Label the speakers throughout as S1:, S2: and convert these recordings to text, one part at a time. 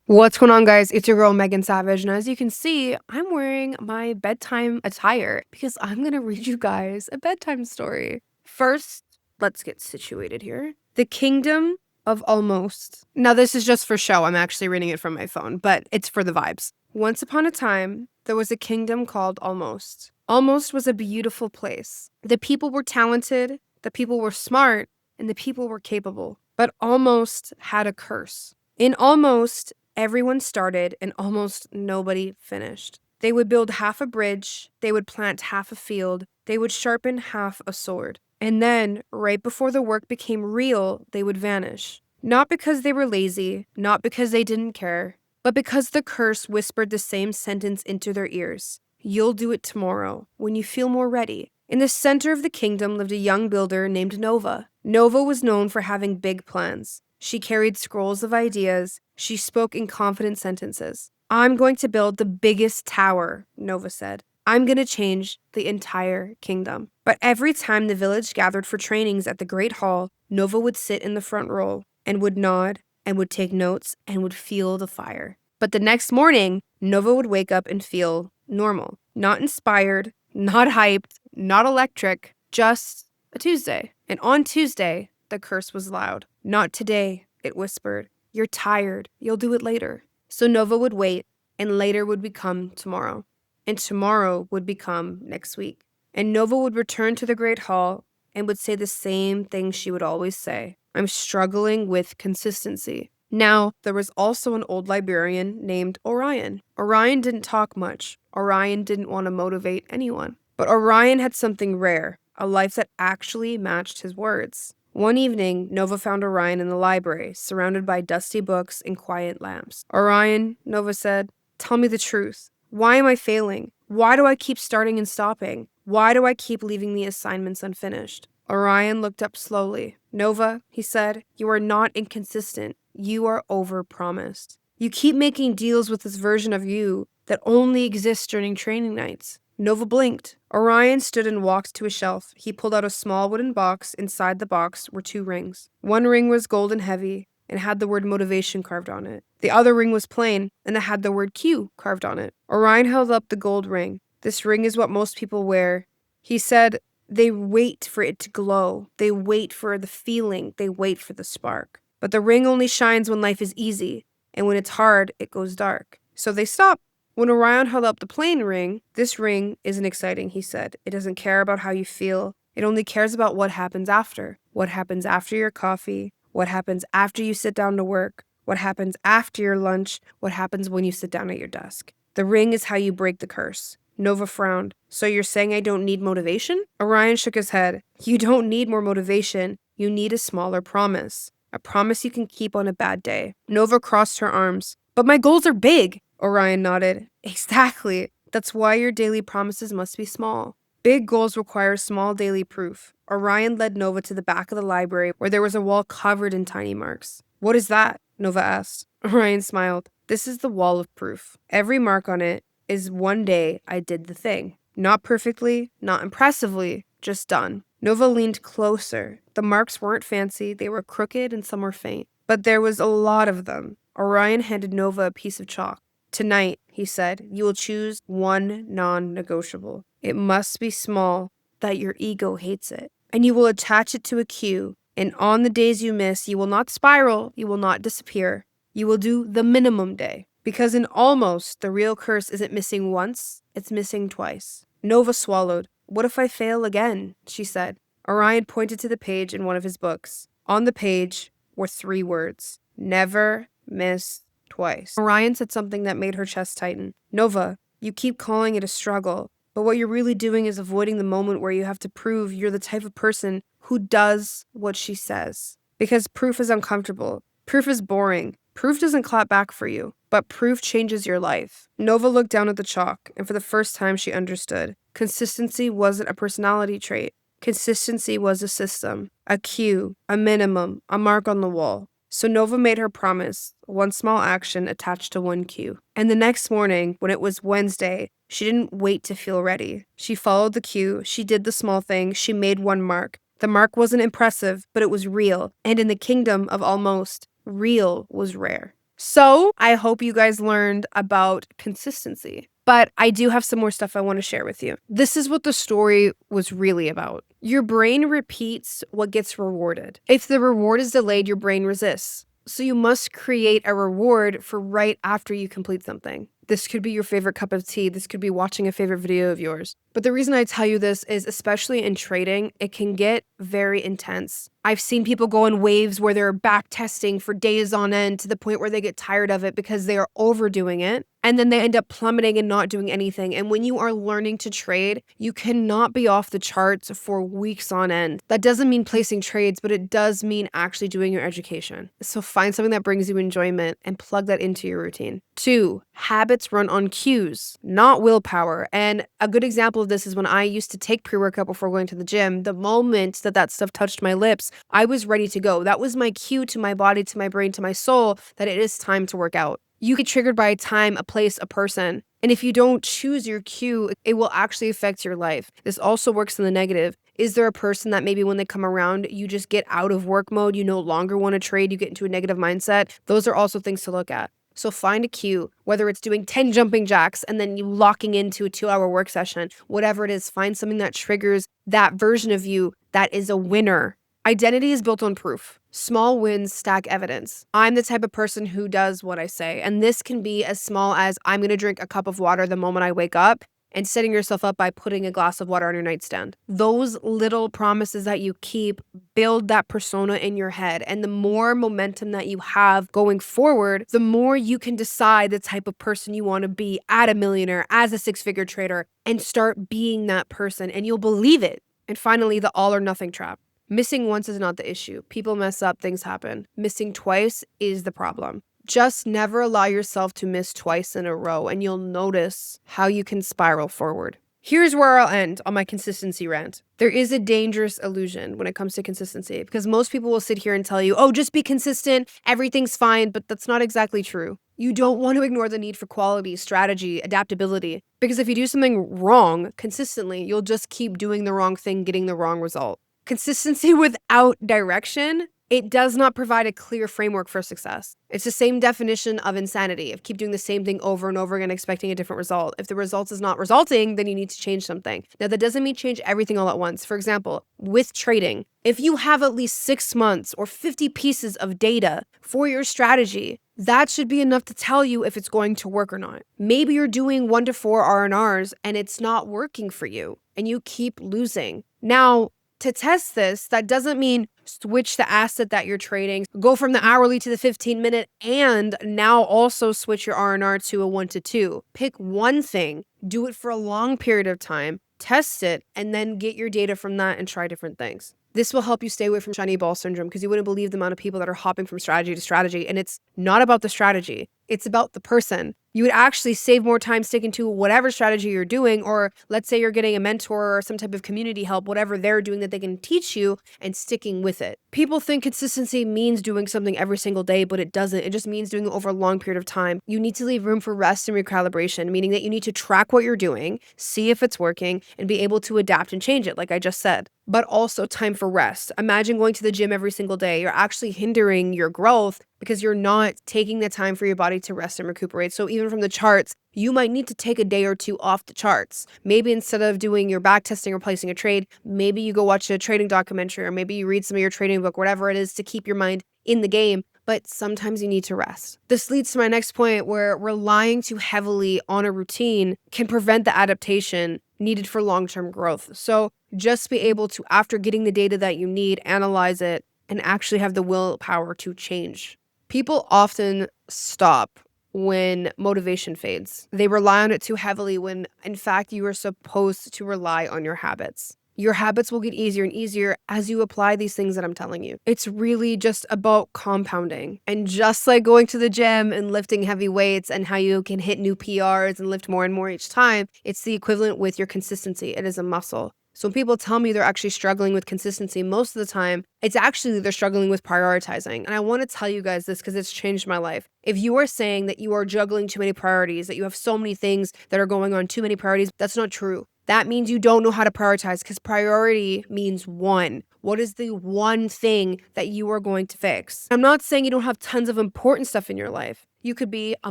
S1: What's going on, guys? It's your girl, Megan Savage, and as you can see, I'm wearing my bedtime attire because I'm gonna read you guys a bedtime story. First, let's get situated here. The Kingdom of Almost. Now, this is just for show. I'm actually reading it from my phone, but it's for the vibes. Once upon a time, there was a kingdom called Almost. Almost was a beautiful place. The people were talented, the people were smart, and the people were capable. But Almost had a curse. In Almost, everyone started and almost nobody finished. They would build half a bridge, they would plant half a field, they would sharpen half a sword. And then, right before the work became real, they would vanish. Not because they were lazy, not because they didn't care, but because the curse whispered the same sentence into their ears. You'll do it tomorrow, when you feel more ready. In the center of the kingdom lived a young builder named Nova. Nova was known for having big plans. She carried scrolls of ideas. She spoke in confident sentences. I'm going to build the biggest tower, Nova said. I'm going to change the entire kingdom. But every time the village gathered for trainings at the Great Hall, Nova would sit in the front row and would nod and would take notes and would feel the fire. But the next morning, Nova would wake up and feel normal. Not inspired, not hyped, not electric, just a Tuesday. And on Tuesday, the curse was loud. Not today, it whispered. You're tired. You'll do it later. So Nova would wait, and later would become tomorrow. And tomorrow would become next week. And Nova would return to the Great Hall and would say the same thing she would always say. I'm struggling with consistency. Now, there was also an old librarian named Orion. Orion didn't talk much. Orion didn't want to motivate anyone. But Orion had something rare, a life that actually matched his words. One evening, Nova found Orion in the library, surrounded by dusty books and quiet lamps. Orion, Nova said, tell me the truth. Why am I failing? Why do I keep starting and stopping? Why do I keep leaving the assignments unfinished? Orion looked up slowly. Nova, he said, you are not inconsistent. You are overpromised. You keep making deals with this version of you that only exists during training nights. Nova blinked. Orion stood and walked to a shelf. He pulled out a small wooden box. Inside the box were 2 rings. One ring was gold and heavy and had the word motivation carved on it. The other ring was plain and it had the word Q carved on it. Orion held up the gold ring. This ring is what most people wear. He said they wait for it to glow. They wait for the feeling. They wait for the spark. But the ring only shines when life is easy, and when it's hard, it goes dark. So they stop. When Orion held up the plain ring, this ring isn't exciting, he said. It doesn't care about how you feel. It only cares about what happens after. What happens after your coffee. What happens after you sit down to work. What happens after your lunch. What happens when you sit down at your desk. The ring is how you break the curse. Nova frowned. So you're saying I don't need motivation? Orion shook his head. You don't need more motivation. You need a smaller promise. A promise you can keep on a bad day. Nova crossed her arms. But my goals are big. Orion nodded. Exactly. That's why your daily promises must be small. Big goals require small daily proof. Orion led Nova to the back of the library where there was a wall covered in tiny marks. What is that? Nova asked. Orion smiled. This is the wall of proof. Every mark on it is one day I did the thing. Not perfectly, not impressively, just done. Nova leaned closer. The marks weren't fancy, they were crooked and some were faint. But there was a lot of them. Orion handed Nova a piece of chalk. Tonight, he said, you will choose one non-negotiable. It must be small, that your ego hates it. And you will attach it to a cue. And on the days you miss, you will not spiral, you will not disappear. You will do the minimum day. Because in Almost, the real curse isn't missing once, it's missing twice. Nova swallowed. What if I fail again? She said. Orion pointed to the page in one of his books. On the page were 3 words. Never miss twice. Orion said something that made her chest tighten. Nova, you keep calling it a struggle, but what you're really doing is avoiding the moment where you have to prove you're the type of person who does what she says. Because proof is uncomfortable. Proof is boring. Proof doesn't clap back for you, but proof changes your life. Nova looked down at the chalk, and for the first time she understood. Consistency wasn't a personality trait. Consistency was a system, a cue, a minimum, a mark on the wall. So Nova made her promise, one small action attached to one cue. And the next morning, when it was Wednesday, she didn't wait to feel ready. She followed the cue, she did the small thing, she made one mark. The mark wasn't impressive, but it was real. And in the kingdom of Almost, real was rare. So I hope you guys learned about consistency. But I do have some more stuff I want to share with you. This is what the story was really about. Your brain repeats what gets rewarded. If the reward is delayed, your brain resists. So you must create a reward for right after you complete something. This could be your favorite cup of tea. This could be watching a favorite video of yours. But the reason I tell you this is, especially in trading, it can get very intense. I've seen people go in waves where they're back testing for days on end to the point where they get tired of it because they are overdoing it. And then they end up plummeting and not doing anything. And when you are learning to trade, you cannot be off the charts for weeks on end. That doesn't mean placing trades, but it does mean actually doing your education. So find something that brings you enjoyment and plug that into your routine. 2, habits run on cues, not willpower. And a good example of this is when I used to take pre-workout before going to the gym. The moment that stuff touched my lips, I was ready to go. That was my cue to my body, to my brain, to my soul that it is time to work out. You get triggered by a time, a place, a person. And if you don't choose your cue, it will actually affect your life. This also works in the negative. Is there a person that maybe when they come around, you just get out of work mode, you no longer want to trade, you get into a negative mindset? Those are also things to look at. So find a cue, whether it's doing 10 jumping jacks and then you locking into a 2-hour work session, whatever it is, find something that triggers that version of you that is a winner. Identity is built on proof. Small wins stack evidence. I'm the type of person who does what I say. And this can be as small as I'm going to drink a cup of water the moment I wake up, and setting yourself up by putting a glass of water on your nightstand. Those little promises that you keep build that persona in your head. And the more momentum that you have going forward, the more you can decide the type of person you want to be at a millionaire, as a 6-figure trader, and start being that person. And you'll believe it. And finally, the all or nothing trap. Missing once is not the issue. People mess up, things happen. Missing twice is the problem. Just never allow yourself to miss twice in a row, and you'll notice how you can spiral forward. Here's where I'll end on my consistency rant. There is a dangerous illusion when it comes to consistency, because most people will sit here and tell you, oh, just be consistent, everything's fine, but that's not exactly true. You don't want to ignore the need for quality, strategy, adaptability, because if you do something wrong consistently, you'll just keep doing the wrong thing, getting the wrong result. Consistency without direction, it does not provide a clear framework for success. It's the same definition of insanity, of keep doing the same thing over and over again, expecting a different result. If the result is not resulting, then you need to change something. Now, that doesn't mean change everything all at once. For example, with trading, if you have at least 6 months or 50 pieces of data for your strategy, that should be enough to tell you if it's going to work or not. Maybe you're doing 1 to 4 R&Rs and it's not working for you and you keep losing. Now, to test this, that doesn't mean switch the asset that you're trading, go from the hourly to the 15-minute, and now also switch your R&R to a 1 to 2. Pick one thing, do it for a long period of time, test it, and then get your data from that and try different things. This will help you stay away from shiny ball syndrome, because you wouldn't believe the amount of people that are hopping from strategy to strategy, and it's not about the strategy. It's about the person. You would actually save more time sticking to whatever strategy you're doing, or let's say you're getting a mentor or some type of community help, whatever they're doing that they can teach you, and sticking with it. People think consistency means doing something every single day, but it doesn't. It just means doing it over a long period of time. You need to leave room for rest and recalibration, meaning that you need to track what you're doing, see if it's working, and be able to adapt and change it, like I just said. But also time for rest. Imagine going to the gym every single day. You're actually hindering your growth because you're not taking the time for your body to rest and recuperate. So even from the charts, you might need to take a day or two off the charts. Maybe instead of doing your back testing or placing a trade, maybe you go watch a trading documentary, or maybe you read some of your trading book, whatever it is, to keep your mind in the game. But sometimes you need to rest. This leads to my next point, where relying too heavily on a routine can prevent the adaptation needed for long-term growth. So just be able to, after getting the data that you need, analyze it and actually have the willpower to change. People often stop when motivation fades. They rely on it too heavily when, in fact, you are supposed to rely on your habits. Your habits will get easier and easier as you apply these things that I'm telling you. It's really just about compounding. And just like going to the gym and lifting heavy weights and how you can hit new PRs and lift more and more each time, it's the equivalent with your consistency. It is a muscle. So when people tell me they're actually struggling with consistency, most of the time, it's actually they're struggling with prioritizing. And I want to tell you guys this because it's changed my life. If you are saying that you are juggling too many priorities, that you have so many things that are going on, too many priorities, that's not true. That means you don't know how to prioritize, because priority means one. What is the one thing that you are going to fix? I'm not saying you don't have tons of important stuff in your life. You could be a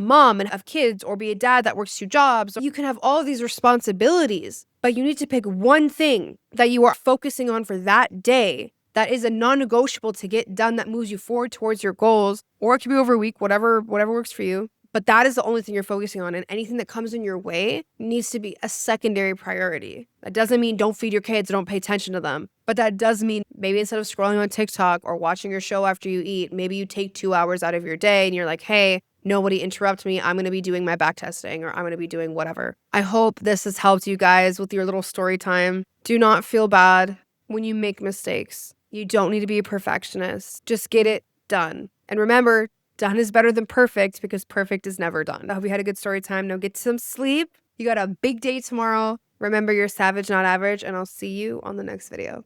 S1: mom and have kids, or be a dad that works 2 jobs. You can have all of these responsibilities, but you need to pick one thing that you are focusing on for that day that is a non-negotiable to get done, that moves you forward towards your goals, or it could be over a week, whatever works for you. But that is the only thing you're focusing on, and anything that comes in your way needs to be a secondary priority. That doesn't mean don't feed your kids, don't pay attention to them. But that does mean maybe instead of scrolling on TikTok or watching your show after you eat, maybe you take 2 hours out of your day and you're like, hey, nobody interrupt me. I'm going to be doing my back testing, or I'm going to be doing whatever. I hope this has helped you guys with your little story time. Do not feel bad when you make mistakes. You don't need to be a perfectionist. Just get it done. And remember, done is better than perfect, because perfect is never done. I hope you had a good story time. Now get some sleep. You got a big day tomorrow. Remember, you're savage, not average, and I'll see you on the next video.